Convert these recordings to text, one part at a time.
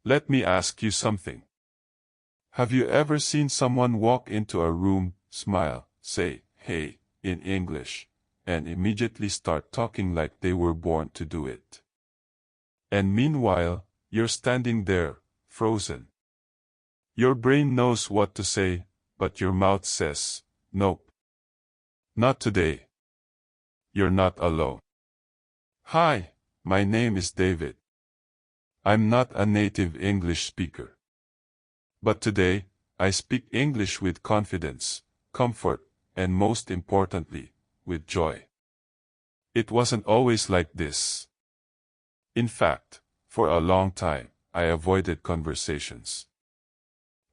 Let me ask you something. Have you ever seen someone walk into a room, smile, say, "Hey," in English, and immediately start talking like they were born to do it? And meanwhile, you're standing there, frozen. Your brain knows what to say, but your mouth says, "Nope. Not today." You're not alone. Hi, my name is David. I'm not a native English speaker. But today, I speak English with confidence, comfort, and most importantly, with joy. It wasn't always like this. In fact, for a long time, I avoided conversations.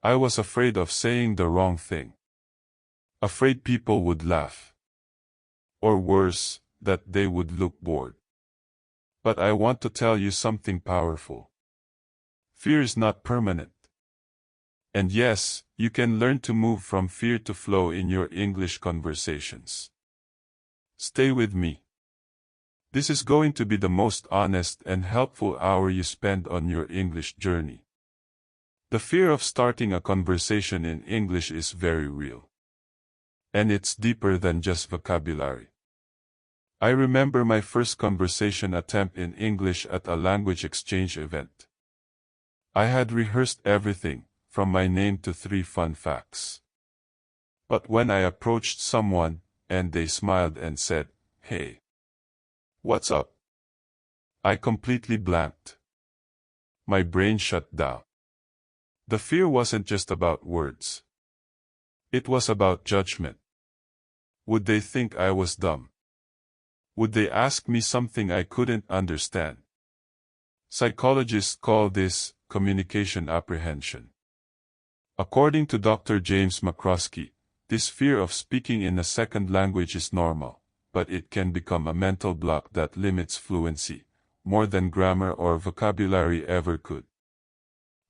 I was afraid of saying the wrong thing. Afraid people would laugh. Or worse, that they would look bored. But I want to tell you something powerful. Fear is not permanent. And yes, you can learn to move from fear to flow in your English conversations. Stay with me. This is going to be the most honest and helpful hour you spend on your English journey. The fear of starting a conversation in English is very real. And it's deeper than just vocabulary. I remember my first conversation attempt in English at a language exchange event. I had rehearsed everything, from my name to 3 fun facts. But when I approached someone, and they smiled and said, "Hey, what's up?" I completely blanked. My brain shut down. The fear wasn't just about words. It was about judgment. Would they think I was dumb? Would they ask me something I couldn't understand? Psychologists call this communication apprehension. According to Dr. James McCroskey, this fear of speaking in a second language is normal, but it can become a mental block that limits fluency, more than grammar or vocabulary ever could.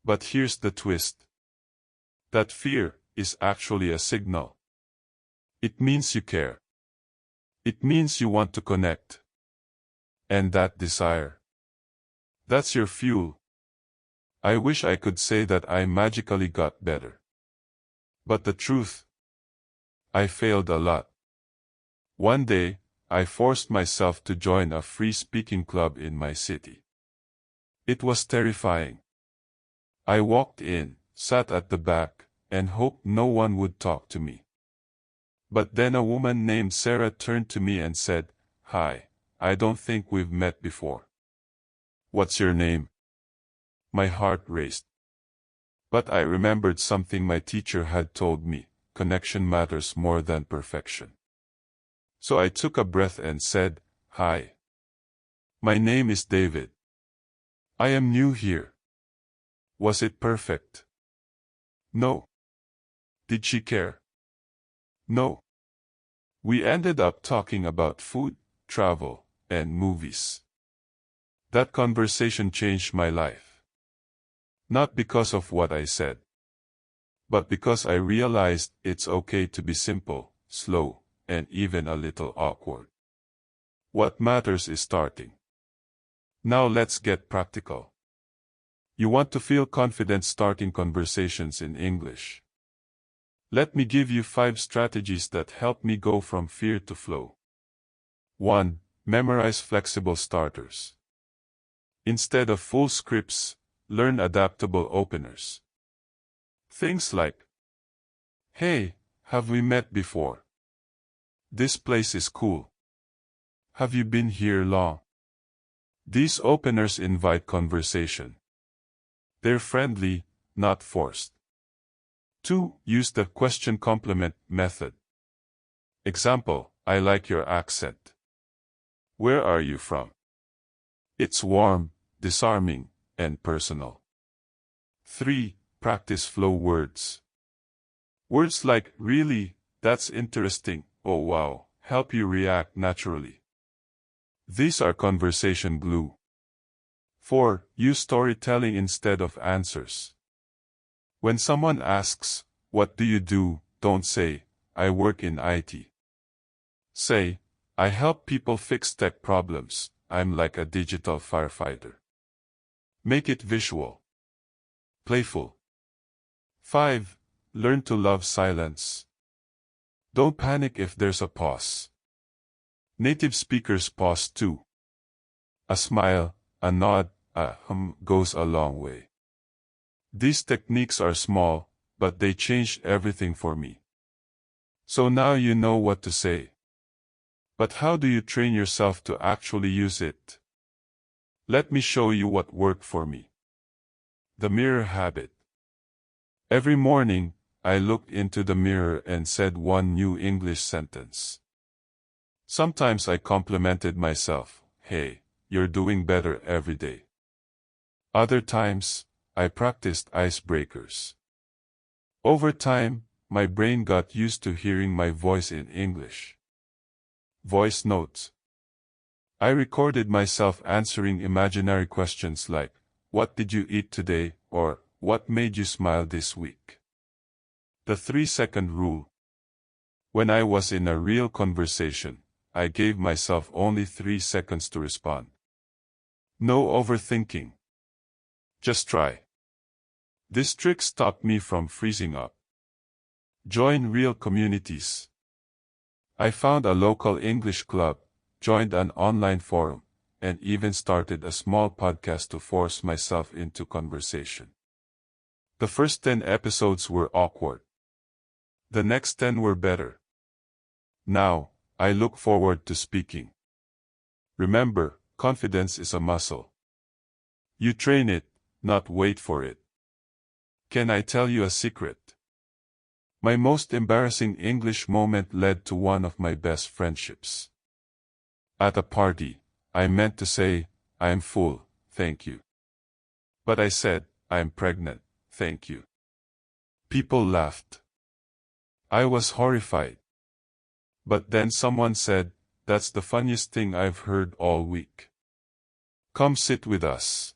But here's the twist. That fear is actually a signal. It means you care. It means you want to connect. And that desire, that's your fuel. I wish I could say that I magically got better. But the truth, I failed a lot. One day, I forced myself to join a free speaking club in my city. It was terrifying. I walked in, sat at the back, and hoped no one would talk to me. But then a woman named Sarah turned to me and said, "Hi, I don't think we've met before. What's your name?" My heart raced. But I remembered something my teacher had told me: connection matters more than perfection. So I took a breath and said, "Hi. My name is David. I am new here." Was it perfect? No. Did she care? No. We ended up talking about food, travel, and movies. That conversation changed my life. Not because of what I said, but because I realized it's okay to be simple, slow, and even a little awkward. What matters is starting. Now let's get practical. You want to feel confident starting conversations in English. Let me give you 5 strategies that help me go from fear to flow. 1. Memorize flexible starters. Instead of full scripts, learn adaptable openers. Things like, "Hey, have we met before? This place is cool. Have you been here long?" These openers invite conversation. They're friendly, not forced. 2. Use the question complement method. Example: "I like your accent. Where are you from?" It's warm, disarming, and personal. 3. Practice flow words. Words like "really," "that's interesting," "oh wow," help you react naturally. These are conversation glue. 4. Use storytelling instead of answers. When someone asks, "What do you do?" don't say, "I work in IT." Say, "I help people fix tech problems. I'm like a digital firefighter." Make it visual. Playful. 5. Learn to love silence. Don't panic if there's a pause. Native speakers pause too. A smile, a nod, a goes a long way. These techniques are small, but they changed everything for me. So now you know what to say. But how do you train yourself to actually use it? Let me show you what worked for me. The mirror habit. Every morning, I looked into the mirror and said one new English sentence. Sometimes I complimented myself, "Hey, you're doing better every day." Other times, I practiced icebreakers. Over time, my brain got used to hearing my voice in English. Voice notes. I recorded myself answering imaginary questions like, "What did you eat today?" or "What made you smile this week?" The 3-second rule. When I was in a real conversation, I gave myself only 3 seconds to respond. No overthinking. Just try. This trick stopped me from freezing up. Join real communities. I found a local English club, joined an online forum, and even started a small podcast to force myself into conversation. The first 10 episodes were awkward. The next 10 were better. Now, I look forward to speaking. Remember, confidence is a muscle. You train it, not wait for it. Can I tell you a secret? My most embarrassing English moment led to one of my best friendships. At a party, I meant to say, "I'm full, thank you." But I said, "I'm pregnant, thank you." People laughed. I was horrified. But then someone said, "That's the funniest thing I've heard all week. Come sit with us."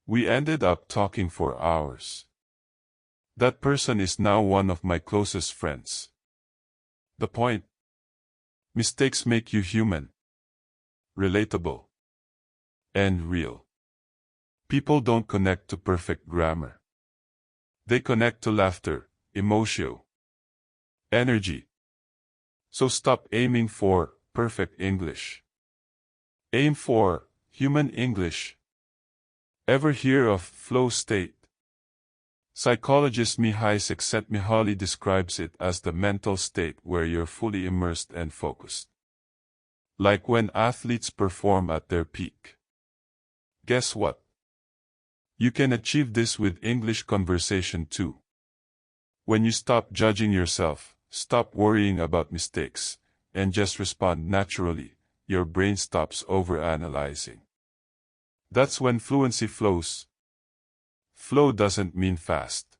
We ended up talking for hours. That person is now one of my closest friends. The point? Mistakes make you human, relatable, and real. People don't connect to perfect grammar. They connect to laughter, emotion, energy. So stop aiming for perfect English. Aim for human English. Ever hear of flow state? Psychologist Mihai Csikszentmihalyi describes it as the mental state where you're fully immersed and focused. Like when athletes perform at their peak. Guess what? You can achieve this with English conversation too. When you stop judging yourself, stop worrying about mistakes, and just respond naturally, your brain stops overanalyzing. That's when fluency flows. Flow doesn't mean fast.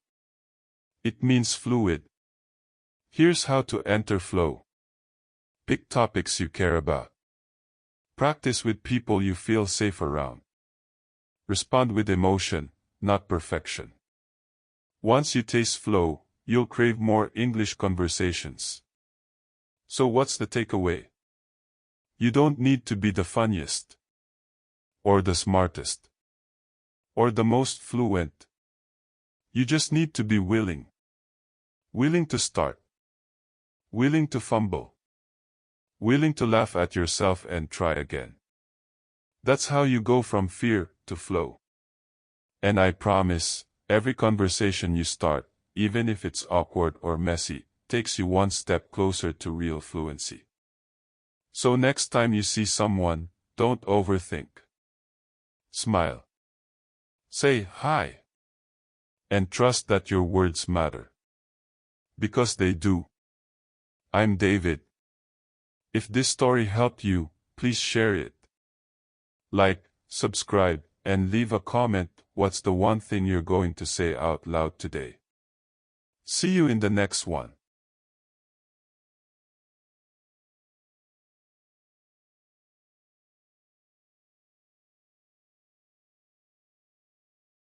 It means fluid. Here's how to enter flow. Pick topics you care about. Practice with people you feel safe around. Respond with emotion, not perfection. Once you taste flow, you'll crave more English conversations. So what's the takeaway? You don't need to be the funniest, or the smartest, or the most fluent. You just need to be willing. Willing to start. Willing to fumble. Willing to laugh at yourself and try again. That's how you go from fear to flow. And I promise, every conversation you start, even if it's awkward or messy, takes you one step closer to real fluency. So next time you see someone, don't overthink. Smile. Say hi. And trust that your words matter. Because they do. I'm David. If this story helped you, please share it. Like, subscribe, and leave a comment. What's the one thing you're going to say out loud today? See you in the next one.